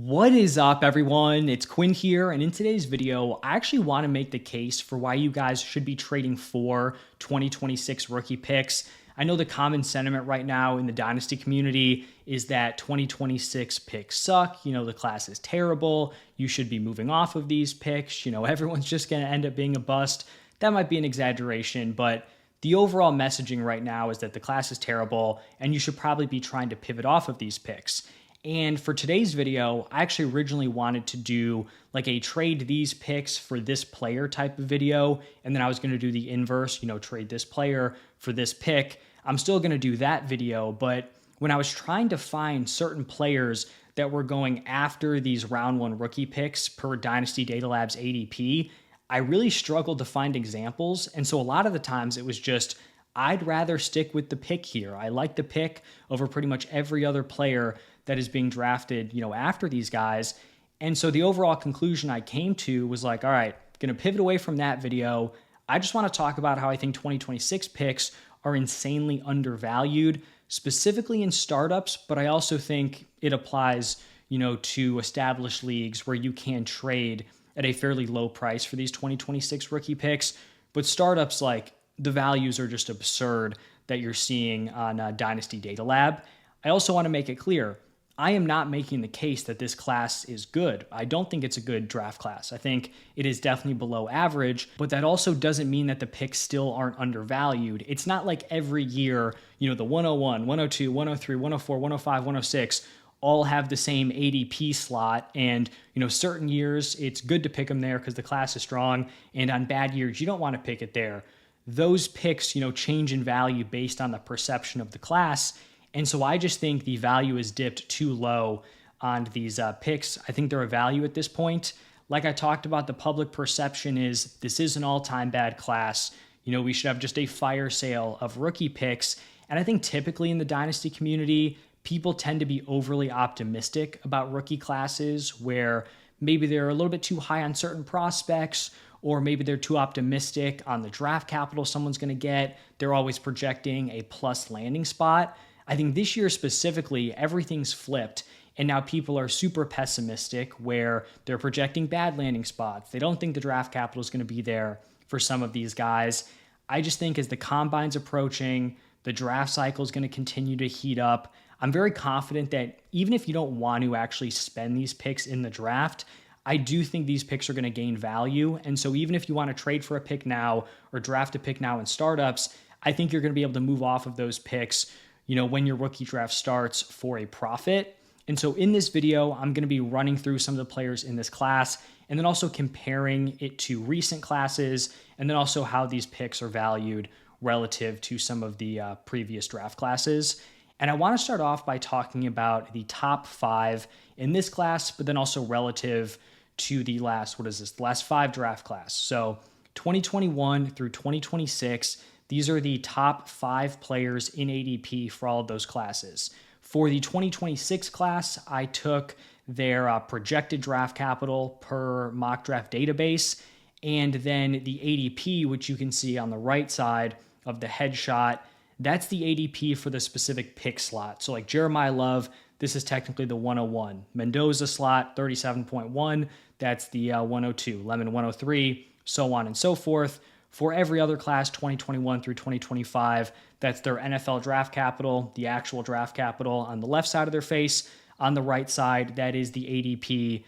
What is up, everyone? It's Quinn here, and in today's video, I actually want to make the case for why you guys should be trading for 2026 rookie picks. I know the common sentiment right now in the Dynasty community is that 2026 picks suck. The class is terrible. You should be moving off of these picks. Everyone's just going to end up being a bust. That might be an exaggeration, but the overall messaging right now is that the class is terrible, and you should probably be trying to pivot off of these picks. And for today's video, I actually originally wanted to do like a trade these picks for this player type of video. And then I was going to do the inverse, trade this player for this pick. I'm still going to do that video. But when I was trying to find certain players that were going after these round one rookie picks per Dynasty Data Labs ADP, I really struggled to find examples. And so a lot of the times it was just, I'd rather stick with the pick here. I like the pick over pretty much every other player that is being drafted, after these guys. And so the overall conclusion I came to was like, all right, going to pivot away from that video. I just want to talk about how I think 2026 picks are insanely undervalued, specifically in startups, but I also think it applies, to established leagues where you can trade at a fairly low price for these 2026 rookie picks. But startups, like, the values are just absurd that you're seeing on Dynasty Data Lab. I also want to make it clear, I am not making the case that this class is good. I don't think it's a good draft class. I think it is definitely below average, but that also doesn't mean that the picks still aren't undervalued. It's not like every year, the 101, 102, 103, 104, 105, 106 all have the same ADP slot. And, certain years it's good to pick them there because the class is strong. And on bad years, you don't want to pick it there. Those picks, change in value based on the perception of the class. And so I just think the value is dipped too low on these picks. I think they're a value at this point. Like I talked about, the public perception is this is an all-time bad class. We should have just a fire sale of rookie picks. And I think typically in the Dynasty community, people tend to be overly optimistic about rookie classes where maybe they're a little bit too high on certain prospects, or maybe they're too optimistic on the draft capital someone's going to get. They're always projecting a plus landing spot. I think this year specifically, everything's flipped. And now people are super pessimistic where they're projecting bad landing spots. They don't think the draft capital is going to be there for some of these guys. I just think as the combine's approaching, the draft cycle is going to continue to heat up. I'm very confident that even if you don't want to actually spend these picks in the draft, I do think these picks are going to gain value. And so even if you want to trade for a pick now or draft a pick now in startups, I think you're going to be able to move off of those picks when your rookie draft starts for a profit. And so in this video, I'm going to be running through some of the players in this class and then also comparing it to recent classes and then also how these picks are valued relative to some of the previous draft classes. And I want to start off by talking about the top 5 in this class, but then also relative to the last 5 draft class. So 2021 through 2026, these are the top 5 players in ADP for all of those classes. For the 2026 class, I took their projected draft capital per mock draft database, and then the ADP, which you can see on the right side of the headshot, that's the ADP for the specific pick slot. So like Jeremiah Love, this is technically the 101. Mendoza slot, 37.1, that's the 102. Lemon 103, so on and so forth. For every other class, 2021 through 2025, that's their NFL draft capital, the actual draft capital on the left side of their face. On the right side, that is the ADP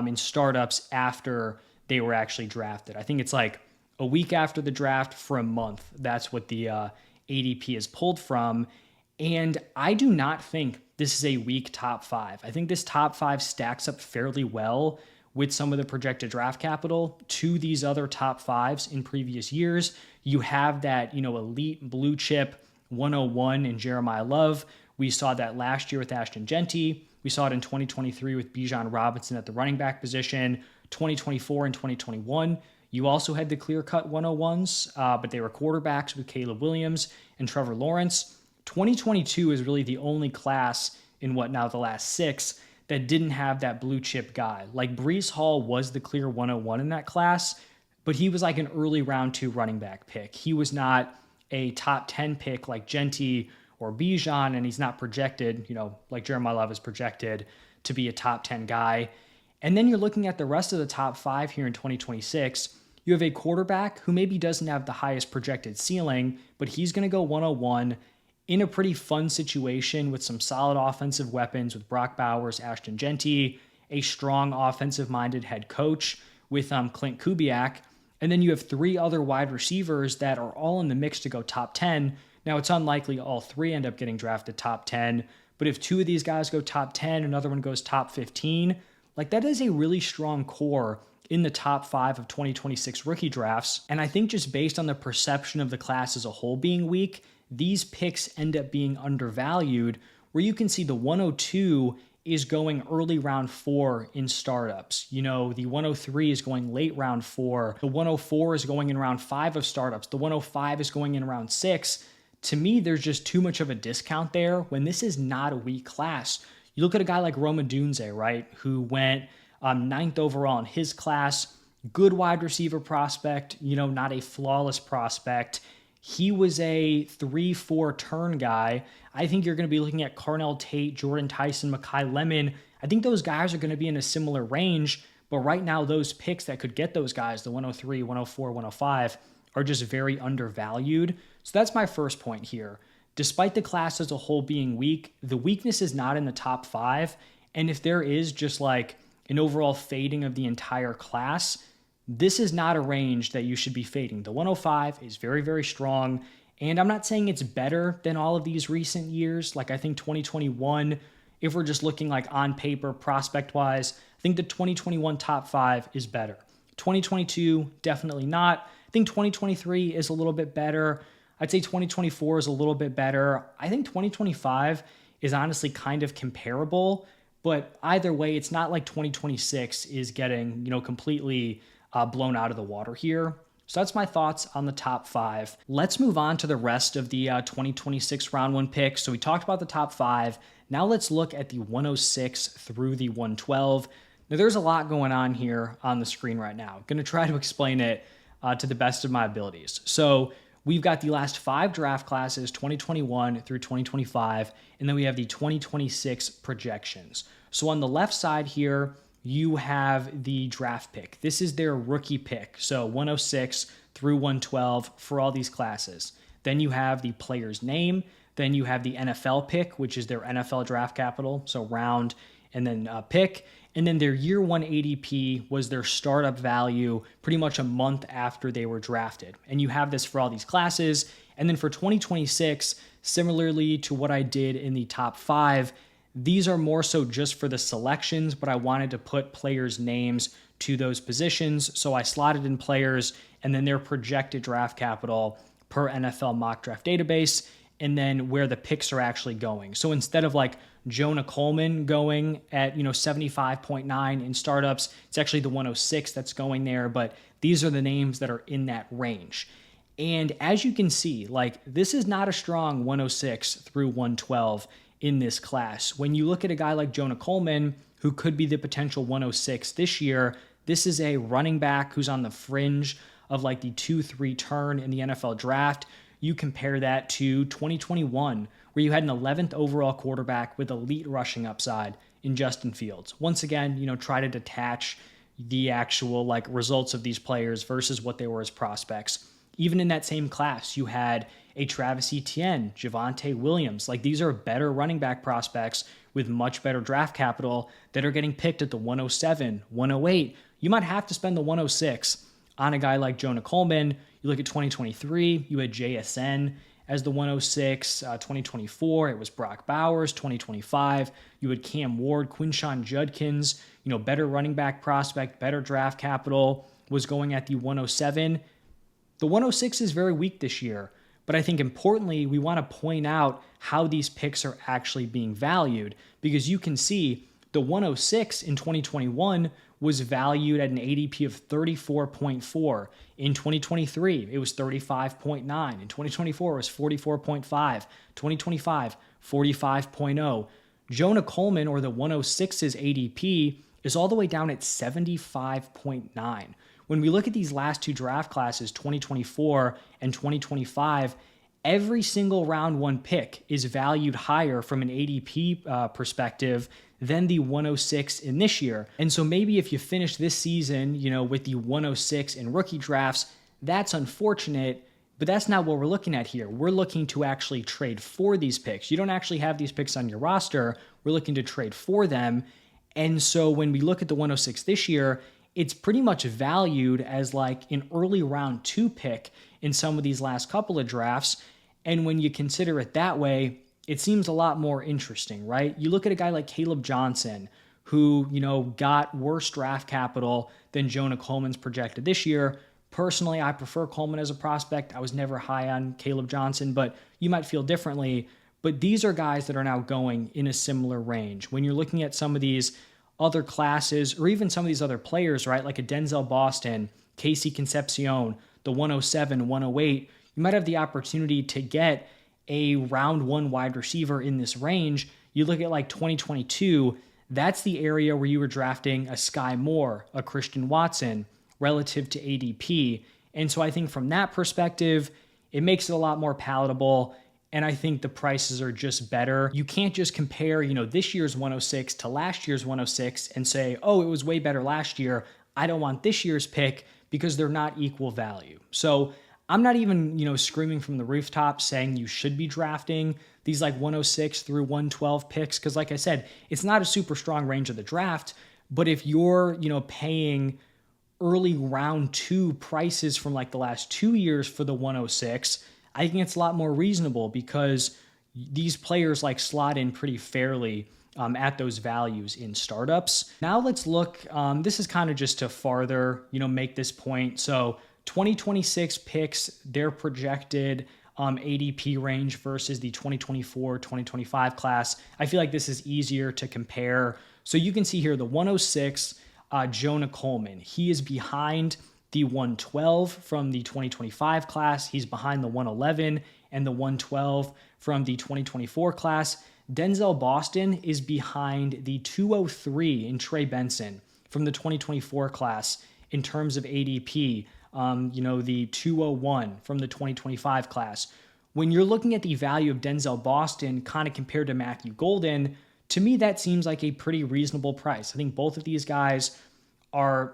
in startups after they were actually drafted. I think it's like a week after the draft for a month. That's what the ADP is pulled from. And I do not think this is a weak top 5. I think this top 5 stacks up fairly well with some of the projected draft capital to these other top 5s in previous years. You have that, elite blue chip 101 in Jeremiah Love. We saw that last year with Ashton Genty. We saw it in 2023 with Bijan Robinson at the running back position. 2024 and 2021, you also had the clear-cut 101s, but they were quarterbacks with Caleb Williams and Trevor Lawrence. 2022 is really the only class in the last 6 that didn't have that blue chip guy. Like Breece Hall was the clear 101 in that class, but he was like an early round 2 running back pick. He was not a top 10 pick like Genty or Bijan, and he's not projected, like Jeremiah Love is projected to be a top 10 guy. And then you're looking at the rest of the top 5 here in 2026. You have a quarterback who maybe doesn't have the highest projected ceiling, but he's going to go 101 in a pretty fun situation with some solid offensive weapons with Brock Bowers, Ashton Genty, a strong offensive-minded head coach with Clint Kubiak. And then you have 3 other wide receivers that are all in the mix to go top 10. Now, it's unlikely all 3 end up getting drafted top 10, but if 2 of these guys go top 10, another one goes top 15, like that is a really strong core in the top 5 of 2026 rookie drafts. And I think just based on the perception of the class as a whole being weak, these picks end up being undervalued, where you can see the 102 is going early round 4 in startups. You know, the 103 is going late round 4. The 104 is going in round 5 of startups. The 105 is going in round 6. To me, there's just too much of a discount there when this is not a weak class. You look at a guy like Rome Odunze, right, who went 9th overall in his class, good wide receiver prospect, you know, not a flawless prospect. He was a 3-4 turn guy. I think you're going to be looking at Carnell Tate, Jordan Tyson, Mekhi Lemon. I think those guys are going to be in a similar range, but right now those picks that could get those guys, the 103, 104, 105, are just very undervalued. So that's my first point here. Despite the class as a whole being weak, the weakness is not in the top 5. And if there is just like an overall fading of the entire class, this is not a range that you should be fading. The 105 is very, very strong. And I'm not saying it's better than all of these recent years. Like I think 2021, if we're just looking like on paper, prospect-wise, I think the 2021 top 5 is better. 2022, definitely not. I think 2023 is a little bit better. I'd say 2024 is a little bit better. I think 2025 is honestly kind of comparable, but either way, it's not like 2026 is getting, you know, completely blown out of the water here. So that's my thoughts on the top 5. Let's move on to the rest of the 2026 round 1 picks. So we talked about the top 5. Now let's look at the 106 through the 112. Now there's a lot going on here on the screen right now. I'm going to try to explain it to the best of my abilities. So we've got the last 5 draft classes, 2021 through 2025, and then we have the 2026 projections. So on the left side here, you have the draft pick. This is their rookie pick. So 106 through 112 for all these classes. Then you have the player's name. Then you have the NFL pick, which is their NFL draft capital. So round and then pick. And then their year 1 ADP was their startup value pretty much a month after they were drafted. And you have this for all these classes. And then for 2026, similarly to what I did in the top 5, these are more so just for the selections, but I wanted to put players' names to those positions. So I slotted in players and then their projected draft capital per NFL mock draft database, and then where the picks are actually going. So instead of like Jonah Coleman going at 75.9 in startups, it's actually the 106 that's going there, but these are the names that are in that range. And as you can see, like this is not a strong 106 through 112 in this class. When you look at a guy like Jonah Coleman, who could be the potential 106 this year, this is a running back who's on the fringe of like the 2-3 turn in the NFL draft. You compare that to 2021, where you had an 11th overall quarterback with elite rushing upside in Justin Fields. Once again, try to detach the actual like results of these players versus what they were as prospects. Even in that same class, you had a Travis Etienne, Javonte Williams. Like these are better running back prospects with much better draft capital that are getting picked at the 107, 108. You might have to spend the 106 on a guy like Jonah Coleman. You look at 2023, you had JSN as the 106. 2024, it was Brock Bowers. 2025, you had Cam Ward, Quinshon Judkins, better running back prospect, better draft capital, was going at the 107. The 106 is very weak this year, but I think importantly, we want to point out how these picks are actually being valued, because you can see the 106 in 2021 was valued at an ADP of 34.4. In 2023, it was 35.9. In 2024, it was 44.5. 2025, 45.0. Jonah Coleman, or the 106's ADP, is all the way down at 75.9. When we look at these last 2 draft classes, 2024 and 2025, every single round 1 pick is valued higher from an ADP perspective than the 106 in this year. And so maybe if you finish this season, with the 106 in rookie drafts, that's unfortunate, but that's not what we're looking at here. We're looking to actually trade for these picks. You don't actually have these picks on your roster. We're looking to trade for them. And so when we look at the 106 this year, it's pretty much valued as like an early round 2 pick in some of these last couple of drafts. And when you consider it that way, it seems a lot more interesting, right? You look at a guy like Caleb Johnson, who, got worse draft capital than Jonah Coleman's projected this year. Personally, I prefer Coleman as a prospect. I was never high on Caleb Johnson, but you might feel differently. But these are guys that are now going in a similar range. When you're looking at some of these other classes, or even some of these other players, right, like a Denzel Boston, Casey Concepcion, the 107, 108, you might have the opportunity to get a round 1 wide receiver in this range. You look at like 2022, that's the area where you were drafting a Sky Moore, a Christian Watson, relative to ADP. And so I think from that perspective, it makes it a lot more palatable. And I think the prices are just better. You can't just compare, this year's 106 to last year's 106 and say, oh, it was way better last year. I don't want this year's pick, because they're not equal value. So I'm not even, screaming from the rooftop saying you should be drafting these like 106 through 112 picks. Because like I said, it's not a super strong range of the draft. But if you're, paying early round 2 prices from like the last 2 years for the 106, I think it's a lot more reasonable, because these players like slot in pretty fairly at those values in startups. Now let's look, this is kind of just to farther, make this point. So 2026 picks, their projected ADP range versus the 2024, 2025 class. I feel like this is easier to compare. So you can see here the 106, Jonah Coleman. He is behind the 112 from the 2025 class. He's behind the 111 and the 112 from the 2024 class. Denzel Boston is behind the 203 in Trey Benson from the 2024 class in terms of ADP. The 201 from the 2025 class. When you're looking at the value of Denzel Boston kind of compared to Matthew Golden, to me, that seems like a pretty reasonable price. I think both of these guys I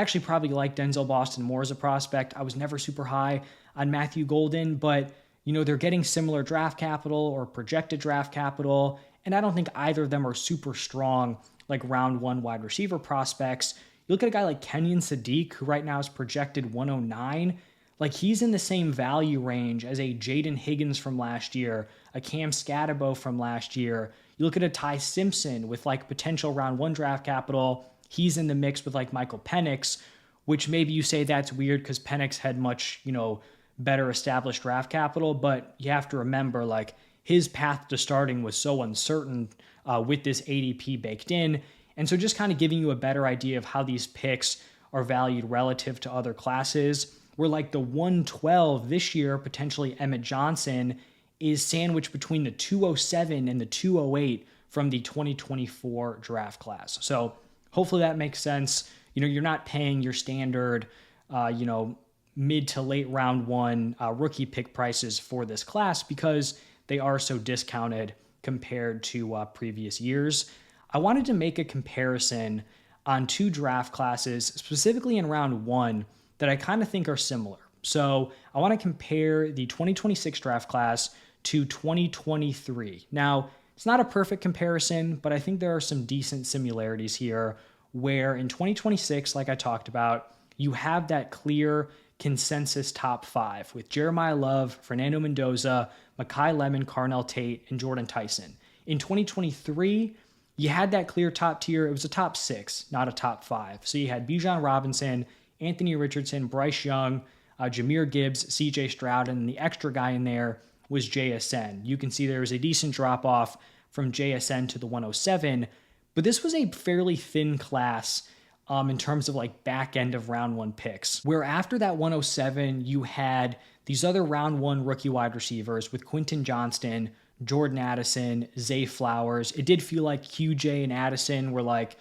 actually probably like Denzel Boston more as a prospect. I was never super high on Matthew Golden, but they're getting similar draft capital or projected draft capital, and I don't think either of them are super strong like round 1 wide receiver prospects. You look at a guy like Kenyon Sadiq, who right now is projected 109. Like, he's in the same value range as a Jaden Higgins from last year, a Cam Scatabo from last year. You look at a Ty Simpson with like potential round 1 draft capital. He's in the mix with like Michael Penix, which maybe you say that's weird because Penix had much, better established draft capital. But you have to remember, like, his path to starting was so uncertain with this ADP baked in. And so just kind of giving you a better idea of how these picks are valued relative to other classes, where like the 112 this year, potentially Emmett Johnson, is sandwiched between the 207 and the 208 from the 2024 draft class. So hopefully that makes sense. You're not paying your standard, mid to late round 1 rookie pick prices for this class, because they are so discounted compared to previous years. I wanted to make a comparison on 2 draft classes, specifically in round 1, that I kind of think are similar. So I want to compare the 2026 draft class to 2023. Now, it's not a perfect comparison, but I think there are some decent similarities here, where in 2026, like I talked about, you have that clear consensus top 5 with Jeremiah Love, Fernando Mendoza, Mekhi Lemon, Carnell Tate, and Jordan Tyson. In 2023, you had that clear top tier. It was a top 6, not a top 5. So you had Bijan Robinson, Anthony Richardson, Bryce Young, Jahmyr Gibbs, CJ Stroud, and the extra guy in there was JSN. You can see there was a decent drop off from JSN to the 107, but this was a fairly thin class in terms of like back end of round 1 picks, where after that 107, you had these other round 1 rookie wide receivers with Quentin Johnston, Jordan Addison, Zay Flowers. It did feel like QJ and Addison were like,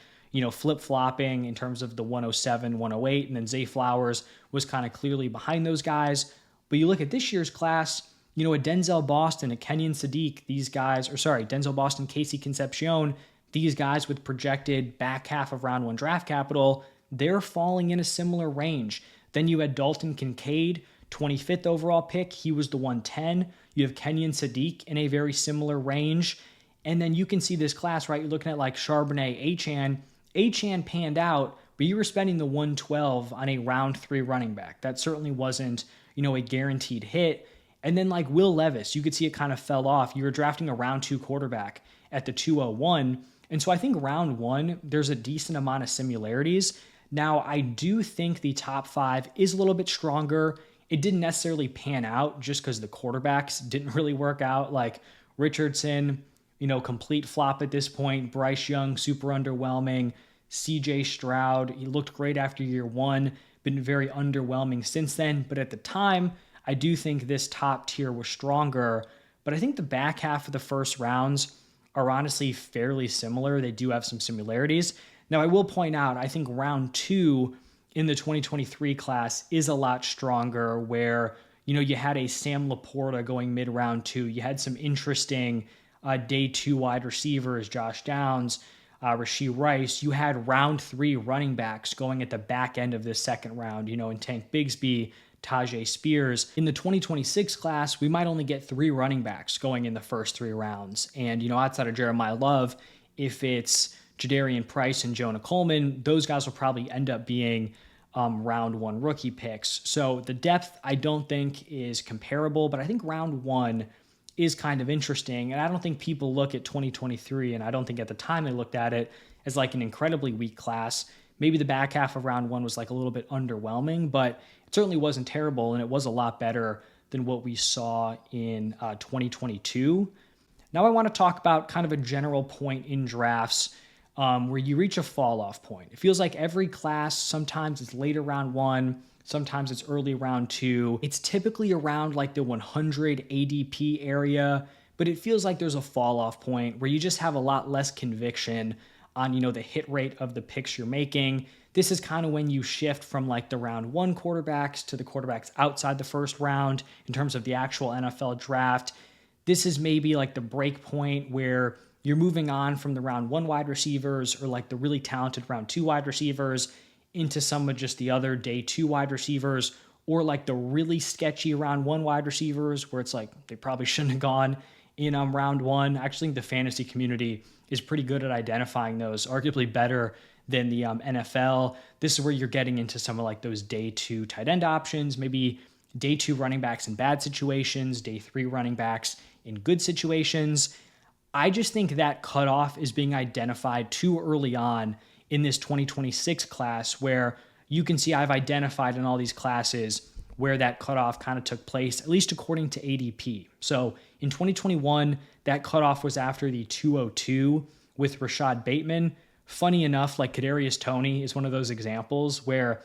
flip-flopping in terms of the 107, 108, and then Zay Flowers was kind of clearly behind those guys. But you look at this year's class, a Denzel Boston, a Kenyon Sadiq, Denzel Boston, Casey Concepcion, these guys with projected back half of round one draft capital, they're falling in a similar range. Then you had Dalton Kincaid, 25th overall pick. He was the 110. You have Kenyon Sadiq in a very similar range. And then you can see this class, right? You're looking at like Charbonnet, Achane. Achane panned out, but you were spending the 112 on a round 3 running back. That certainly wasn't, a guaranteed hit. And then like Will Levis, you could see it kind of fell off. You were drafting a round 2 quarterback at the 201. And so I think round 1, there's a decent amount of similarities. Now, I do think the top 5 is a little bit stronger. It didn't necessarily pan out just because the quarterbacks didn't really work out. Like Richardson, complete flop at this point. Bryce Young, super underwhelming. CJ Stroud, he looked great after year 1, been very underwhelming since then. But at the time, I do think this top tier was stronger. But I think the back half of the first rounds are honestly fairly similar. They do have some similarities. Now, I will point out, I think round 2 in the 2023 class is a lot stronger where, you had a Sam Laporta going mid-round 2. You had some interesting day 2 wide receivers, Josh Downs, Rashee Rice. You had round 3 running backs going at the back end of this second round, in Tank Bigsby, Tajay Spears. In the 2026 class, we might only get 3 running backs going in the first 3 rounds. And, outside of Jeremiah Love, if it's Jadarian Price and Jonah Coleman, those guys will probably end up being round 1 rookie picks. So the depth, I don't think is comparable, but I think round 1 is kind of interesting. And I don't think people look at 2023, and I don't think at the time they looked at it as like an incredibly weak class. Maybe the back half of round 1 was like a little bit underwhelming, but it certainly wasn't terrible, and it was a lot better than what we saw in 2022. Now I want to talk about kind of a general point in drafts where you reach a fall-off point. It feels like every class, sometimes it's later round 1, sometimes it's early round 2. It's typically around like the 100 ADP area, but it feels like there's a fall-off point where you just have a lot less conviction on, the hit rate of the picks you're making. This is kind of when you shift from like the round 1 quarterbacks to the quarterbacks outside the first round in terms of the actual NFL draft. This is maybe like the break point where you're moving on from the round 1 wide receivers or like the really talented round 2 wide receivers into some of just the other day 2 wide receivers, or like the really sketchy round 1 wide receivers where it's like they probably shouldn't have gone in round 1. I actually think the fantasy community is pretty good at identifying those, arguably better than the NFL. This is where you're getting into some of like those day 2 tight end options, maybe day 2 running backs in bad situations, day 3 running backs in good situations. I just think that cutoff is being identified too early on in this 2026 class, where you can see I've identified in all these classes where that cutoff kind of took place, at least according to ADP. So in 2021, that cutoff was after the 202 with Rashad Bateman. Funny enough, like Kadarius Toney is one of those examples where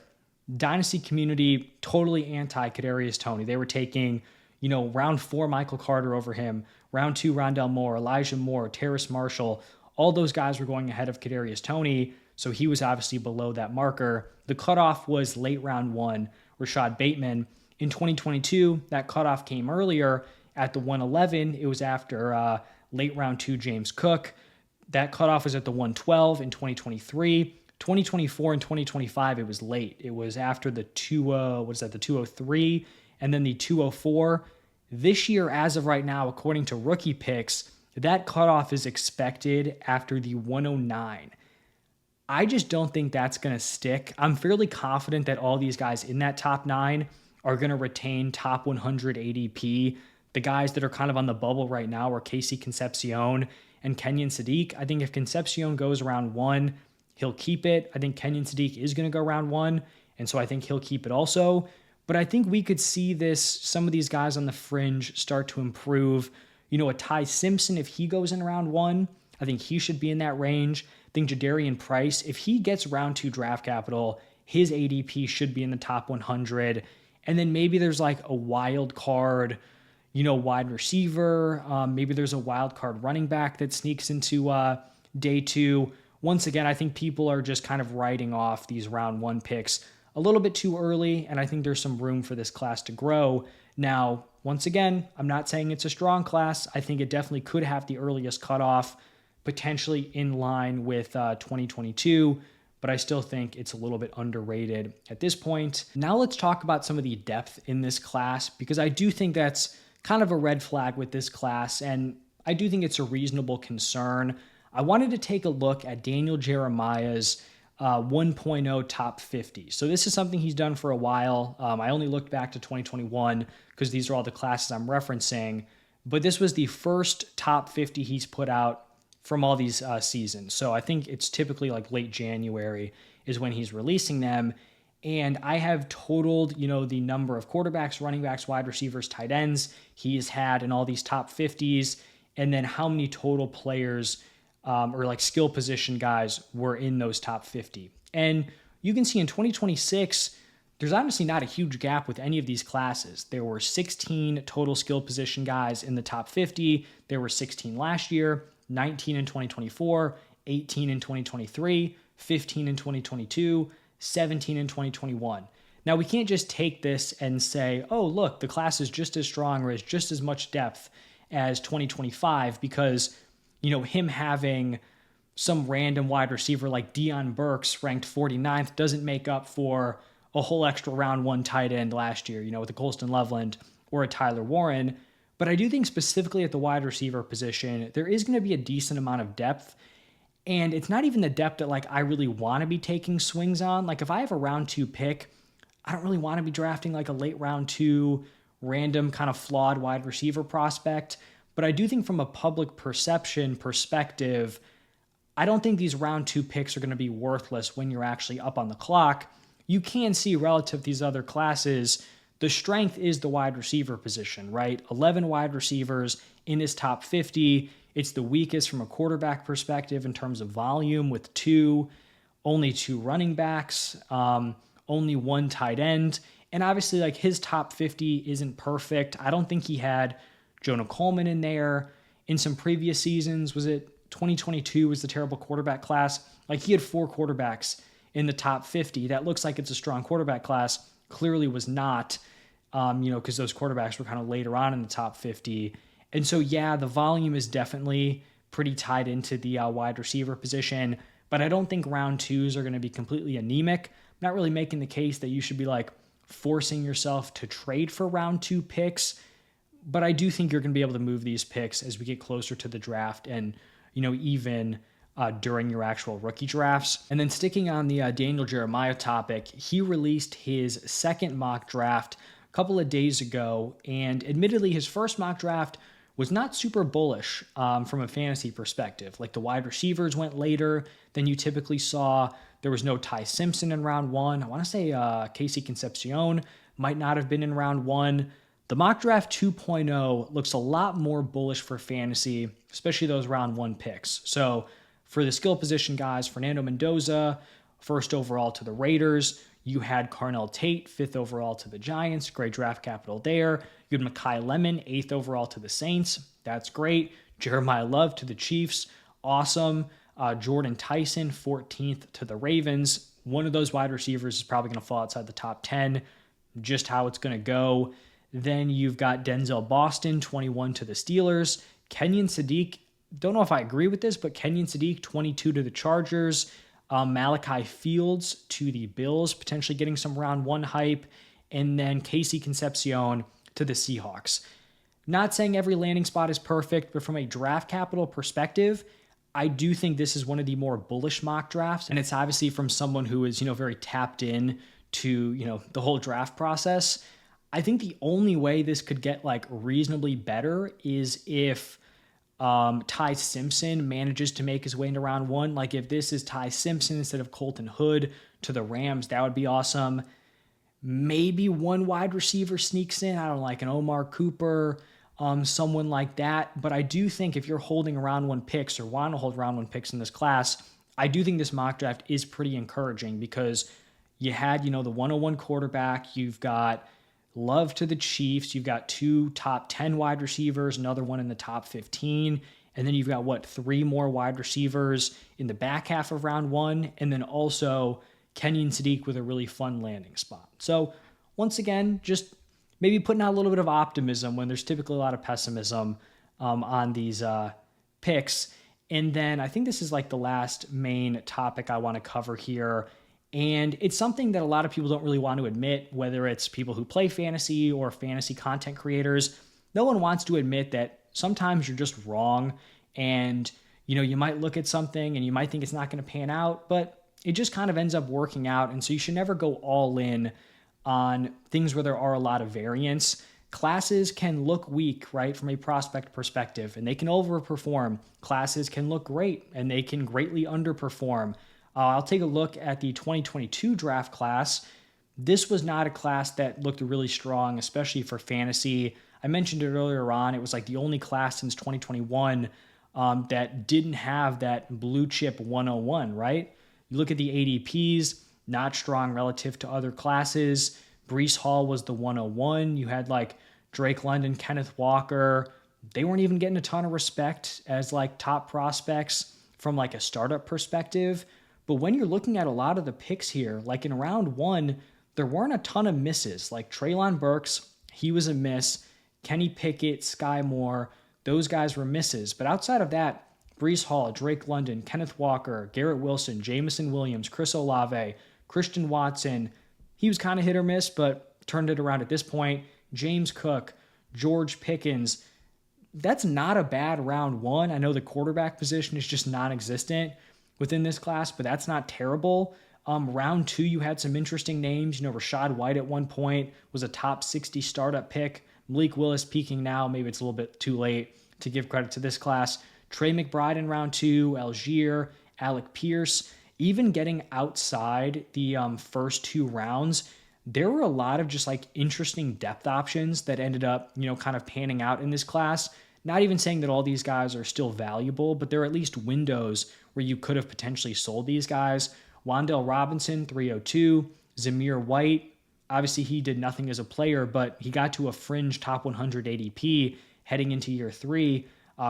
dynasty community totally anti Kadarius Toney. They were taking, round 4 Michael Carter over him, round 2 Rondale Moore, Elijah Moore, Terrace Marshall. All those guys were going ahead of Kadarius Toney, so he was obviously below that marker. The cutoff was late round 1, Rashad Bateman. In 2022, that cutoff came earlier at the 111. It was after late round 2 James Cook. That cutoff was at the 112 in 2023. 2024 and 2025, it was late. It was after the 203 and then the 204. This year, as of right now, according to rookie picks, that cutoff is expected after the 109. I just don't think that's going to stick. I'm fairly confident that all these guys in that top 9 are going to retain top 100 ADP. The guys that are kind of on the bubble right now are Casey Concepcion and Kenyon Sadiq. I think if Concepcion goes around 1, he'll keep it. I think Kenyon Sadiq is going to go round 1, and so I think he'll keep it also. But I think we could see some of these guys on the fringe start to improve. A Ty Simpson, if he goes in round 1, I think he should be in that range. I think Jadarian Price, if he gets round 2 draft capital, his ADP should be in the top 100. And then maybe there's like a wild card, wide receiver. Maybe there's a wild card running back that sneaks into day 2. Once again, I think people are just kind of writing off these round 1 picks a little bit too early, and I think there's some room for this class to grow. Now, once again, I'm not saying it's a strong class. I think it definitely could have the earliest cutoff, potentially in line with 2022, but I still think it's a little bit underrated at this point. Now let's talk about some of the depth in this class, because I do think that's kind of a red flag with this class, and I do think it's a reasonable concern. I wanted to take a look at Daniel Jeremiah's 1.0 top 50. So this is something he's done for a while. I only looked back to 2021 because these are all the classes I'm referencing, but this was the first top 50 he's put out from all these seasons. So I think it's typically like late January is when he's releasing them. And I have totaled, the number of quarterbacks, running backs, wide receivers, tight ends he's had in all these top 50s, and then how many total players or like skill position guys were in those top 50. And you can see in 2026, there's honestly not a huge gap with any of these classes. There were 16 total skill position guys in the top 50. There were 16 last year, 19 in 2024, 18 in 2023, 15 in 2022, 17 in 2021. Now, we can't just take this and say, oh, look, the class is just as strong or has just as much depth as 2025 because, him having some random wide receiver like Deion Burks ranked 49th doesn't make up for a whole extra round one tight end last year, with a Colston Loveland or a Tyler Warren. But I do think specifically at the wide receiver position, there is going to be a decent amount of depth. And it's not even the depth that I really want to be taking swings on. Like if I have a round 2 pick, I don't really want to be drafting like a late round 2 random kind of flawed wide receiver prospect. But I do think from a public perception perspective, I don't think these round 2 picks are going to be worthless when you're actually up on the clock. You can see relative to these other classes, the strength is the wide receiver position, right? 11 wide receivers in his top 50. It's the weakest from a quarterback perspective in terms of volume with only 2 running backs, only 1 tight end. And obviously his top 50 isn't perfect. I don't think he had Jonah Coleman in there. In some previous seasons, was it 2022 was the terrible quarterback class? He had 4 quarterbacks in the top 50. That looks like it's a strong quarterback class. Clearly was not, because those quarterbacks were kind of later on in the top 50. And so, yeah, the volume is definitely pretty tied into the wide receiver position, but I don't think round 2s are going to be completely anemic. I'm not really making the case that you should be forcing yourself to trade for round 2 picks, but I do think you're going to be able to move these picks as we get closer to the draft and, even during your actual rookie drafts. And then sticking on the Daniel Jeremiah topic, he released his second mock draft a couple of days ago, and admittedly his first mock draft was not super bullish from a fantasy perspective. The wide receivers went later than you typically saw. There was no Ty Simpson in round 1. I want to say Casey Concepcion might not have been in round 1. The mock draft 2.0 looks a lot more bullish for fantasy, especially those round 1 picks. So for the skill position guys, Fernando Mendoza, first overall to the Raiders. You had Carnell Tate, 5th overall to the Giants. Great draft capital there. You had Mekhi Lemon, 8th overall to the Saints. That's great. Jeremiah Love to the Chiefs. Awesome. Jordan Tyson, 14th to the Ravens. One of those wide receivers is probably going to fall outside the top 10. Just how it's going to go. Then you've got Denzel Boston, 21 to the Steelers. Kenyon Sadiq, don't know if I agree with this, but Kenyon Sadiq, 22 to the Chargers. Malachi Fields to the Bills, potentially getting some round 1 hype. And then Casey Concepcion to the Seahawks. Not saying every landing spot is perfect, but from a draft capital perspective, I do think this is one of the more bullish mock drafts. And it's obviously from someone who is, very tapped in to, the whole draft process. I think the only way this could get reasonably better is if Ty Simpson manages to make his way into round 1. If this is Ty Simpson instead of Colton Hood to the Rams, that would be awesome. Maybe one wide receiver sneaks in. I don't know, an Omar Cooper, someone like that. But I do think if you're holding round 1 picks or want to hold round 1 picks in this class, I do think this mock draft is pretty encouraging because you had, the 101 quarterback. You've got Love to the Chiefs. You've got 2 top 10 wide receivers, another one in the top 15. And then you've got 3 more wide receivers in the back half of round 1. And then also Kenyon Sadiq with a really fun landing spot. So once again, just maybe putting out a little bit of optimism when there's typically a lot of pessimism on these picks. And then I think this is like the last main topic I want to cover here. And it's something that a lot of people don't really want to admit, whether it's people who play fantasy or fantasy content creators. No one wants to admit that sometimes you're just wrong. And, you might look at something and you might think it's not going to pan out, but it just kind of ends up working out. And so you should never go all in on things where there are a lot of variance. Classes can look weak, right, from a prospect perspective, and they can overperform. Classes can look great, and they can greatly underperform. I'll take a look at the 2022 draft class. This was not a class that looked really strong, especially for fantasy. I mentioned it earlier on. It was like the only class since 2021 that didn't have that blue chip 101, right? You look at the ADPs, not strong relative to other classes. Breece Hall was the 101. You had like Drake London, Kenneth Walker. They weren't even getting a ton of respect as like top prospects from like a startup perspective. But when you're looking at a lot of the picks here, like in round 1, there weren't a ton of misses. Like Treylon Burks, he was a miss. Kenny Pickett, Sky Moore, those guys were misses. But outside of that, Breece Hall, Drake London, Kenneth Walker, Garrett Wilson, Jamison Williams, Chris Olave, Christian Watson, he was kind of hit or miss, but turned it around at this point. James Cook, George Pickens. That's not a bad round 1. I know the quarterback position is just non-existent within this class, but that's not terrible. Round 2, you had some interesting names. Rashad White at one point was a top 60 startup pick. Malik Willis peaking now. Maybe it's a little bit too late to give credit to this class. Trey McBride in round 2, Algier, Alec Pierce. Even getting outside the first 2 rounds, there were a lot of just like interesting depth options that ended up, kind of panning out in this class. Not even saying that all these guys are still valuable, but there are at least windows where you could have potentially sold these guys. Wan'Dale Robinson, 302. Zamir White, obviously he did nothing as a player, but he got to a fringe top 100 ADP heading into year 3.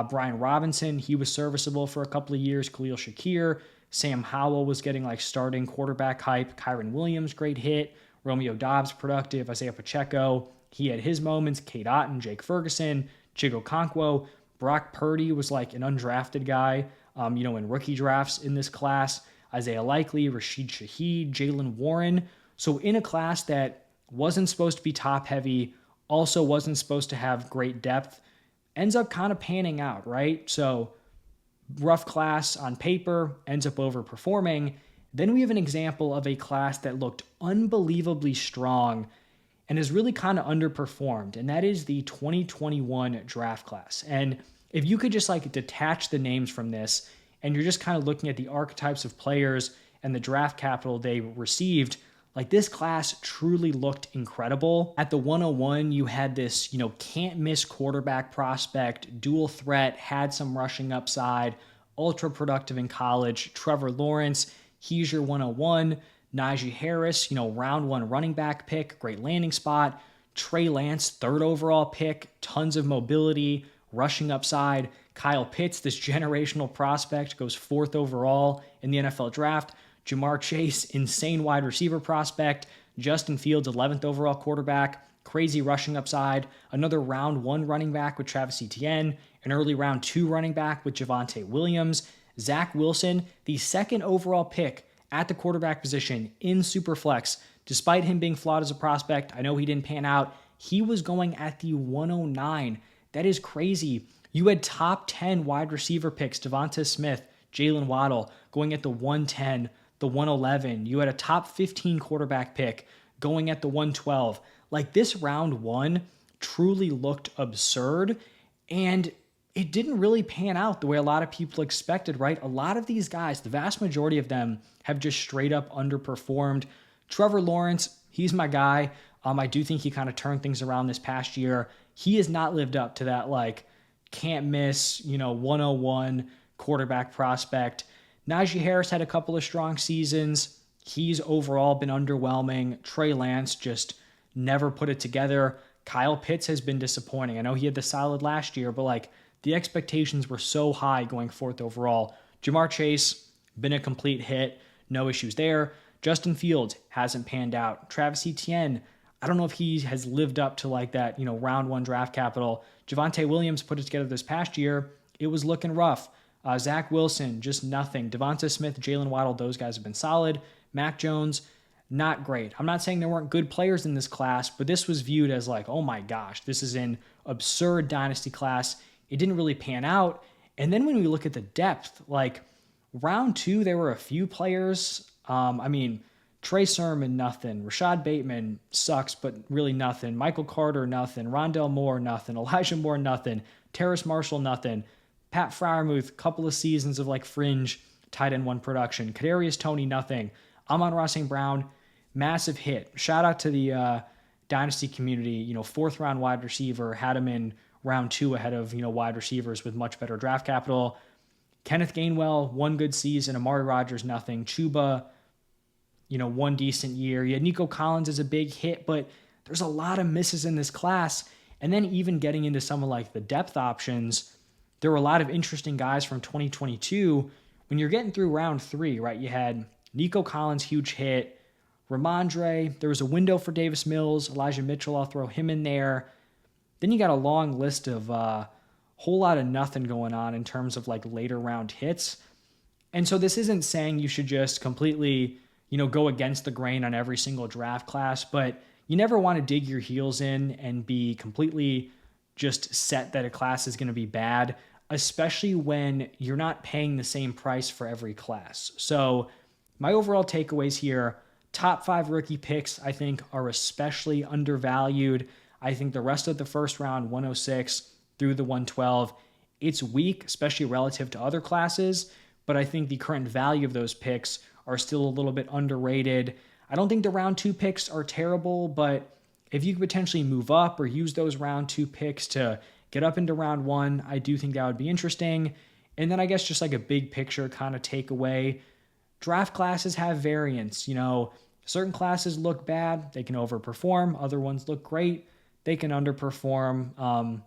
Brian Robinson, he was serviceable for a couple of years. Khalil Shakir. Sam Howell was getting like starting quarterback hype. Kyron Williams, great hit. Romeo Dobbs, productive. Isaiah Pacheco, he had his moments. Cade Otton, Jake Ferguson, Chigo Okonkwo. Brock Purdy was like an undrafted guy, in rookie drafts in this class. Isaiah Likely, Rashid Shaheed, Jalen Warren. So in a class that wasn't supposed to be top heavy, also wasn't supposed to have great depth, ends up kind of panning out, right? So rough class on paper, ends up overperforming. Then we have an example of a class that looked unbelievably strong and has really kind of underperformed, and that is the 2021 draft class. And if you could just like detach the names from this, and you're just kind of looking at the archetypes of players and the draft capital they received, like this class truly looked incredible. At the 101, you had this, can't miss quarterback prospect, dual threat, had some rushing upside, ultra productive in college. Trevor Lawrence, he's your 101. Najee Harris, round 1 running back pick, great landing spot. Trey Lance, 3rd overall pick, tons of mobility, rushing upside. Kyle Pitts, this generational prospect, goes 4th overall in the NFL draft. Jamar Chase, insane wide receiver prospect. Justin Fields, 11th overall quarterback. Crazy rushing upside. Another round 1 running back with Travis Etienne. An early round 2 running back with Javonte Williams. Zach Wilson, the 2nd overall pick at the quarterback position in Superflex. Despite him being flawed as a prospect, I know he didn't pan out. He was going at the 109. That is crazy. You had top 10 wide receiver picks, Devonta Smith, Jalen Waddle, going at the 110, the 111. You had a top 15 quarterback pick going at the 112. Like this round 1 truly looked absurd, and it didn't really pan out the way a lot of people expected, right? A lot of these guys, the vast majority of them, have just straight up underperformed. Trevor Lawrence, he's my guy. I do think he kind of turned things around this past year. He has not lived up to that, like, can't miss, 101 quarterback prospect. Najee Harris had a couple of strong seasons. He's overall been underwhelming. Trey Lance just never put it together. Kyle Pitts has been disappointing. I know he had the solid last year, but like the expectations were so high going 4th overall. Jamar Chase, been a complete hit. No issues there. Justin Fields hasn't panned out. Travis Etienne, I don't know if he has lived up to like that, round 1 draft capital. Javonte Williams put it together this past year. It was looking rough. Zach Wilson, just nothing. Devonta Smith, Jalen Waddle, those guys have been solid. Mac Jones, not great. I'm not saying there weren't good players in this class, but this was viewed as like, oh my gosh, this is an absurd dynasty class. It didn't really pan out. And then when we look at the depth, like round 2, there were a few players. Trey Sermon, nothing. Rashad Bateman sucks, but really nothing. Michael Carter, nothing. Rondell Moore, nothing. Elijah Moore, nothing. Terrace Marshall, nothing. Pat Freiermuth, couple of seasons of like fringe tight end 1 production. Kadarius Toney, nothing. Amon-Ra St. Brown, massive hit. Shout out to the dynasty community. 4th round wide receiver, had him in round 2 ahead of wide receivers with much better draft capital. Kenneth Gainwell, 1 good season. Amari Rodgers, nothing. Chuba, 1 decent year. You had Nico Collins as a big hit, but there's a lot of misses in this class. And then even getting into some of like the depth options, there were a lot of interesting guys from 2022. When you're getting through round 3, right, you had Nico Collins, huge hit. Ramondre, there was a window for Davis Mills. Elijah Mitchell, I'll throw him in there. Then you got a long list of whole lot of nothing going on in terms of like later round hits. And so this isn't saying you should just completely, go against the grain on every single draft class, but you never want to dig your heels in and be completely just set that a class is going to be bad, especially when you're not paying the same price for every class. So my overall takeaways here, top 5 rookie picks, I think, are especially undervalued. I think the rest of the first round, 106 through the 112, it's weak, especially relative to other classes, but I think the current value of those picks are still a little bit underrated. I don't think the round 2 picks are terrible, but if you could potentially move up or use those round 2 picks to get up into round 1, I do think that would be interesting. And then I guess just like a big picture kind of takeaway, draft classes have variance. Certain classes look bad, they can overperform. Other ones look great, they can underperform.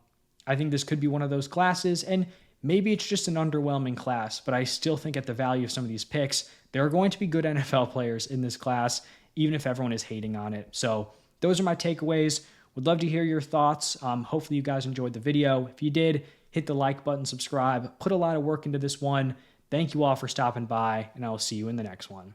I think this could be one of those classes, and maybe it's just an underwhelming class, but I still think at the value of some of these picks, there are going to be good NFL players in this class, even if everyone is hating on it. So those are my takeaways. Would love to hear your thoughts. Hopefully you guys enjoyed the video. If you did, hit the like button, subscribe, put a lot of work into this one. Thank you all for stopping by, and I will see you in the next one.